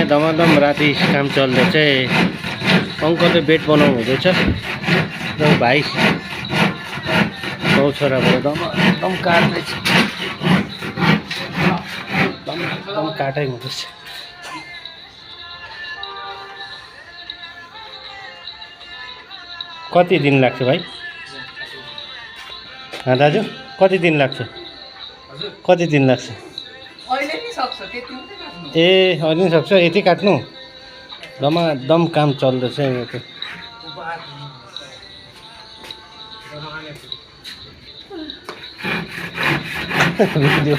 धमाधम राति काम चल्दै चाहिँ अङ्कलले बेड बनाउनु हुँदैछ र भाइ बाउ छोराबाट धमाधम काट्दैछ, धमाधम काटै हुँदैछ। कति दिन लाग्छ भाइ? दाजु कति दिन लाग्छ? कति दिन लाग्छ? ए अहिले नि सक्छ यति काट्नु? धमाधम काम चल्दैछ यहाँ त। भिडियो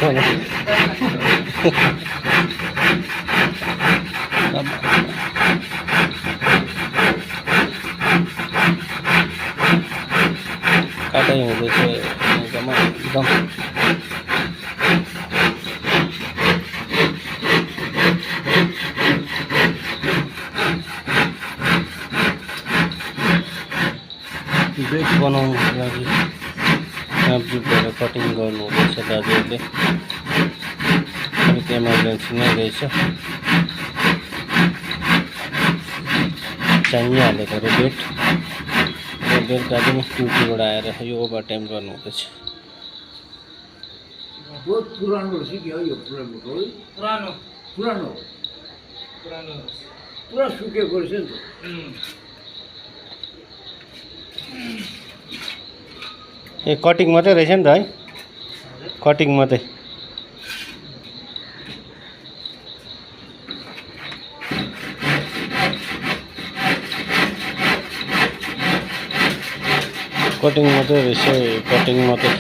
काटै हुँदैछ एकदम। बेड बनाउनुको लागि नापजुपेर कटिङ गर्नु हुँदैछ दाजुहरूले। अलिक इमर्जेन्सी नै रहेछ, चाहिहालेको अरे बेड। बेलुका पनि ड्युटीबाट आएर यो ओभर टाइम गर्नु हुँदैछ। बहुत पुरानो रहेछ कि हो यो पुरानो? पुरानो पुरानो पुरानो पुरा सुकेको रहेछ नि त। ए कटिङ मात्रै रहेछ नि त है? कटिङ मात्रै। कटिङ मात्रै रहेछ, कटिङ मात्रै।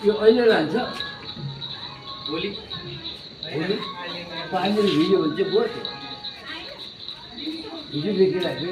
यो अहिले लान्छ भोलि भोलि पानीले भिज्यो भने चाहिँ भयो, हिजोदेखि लाग्यो।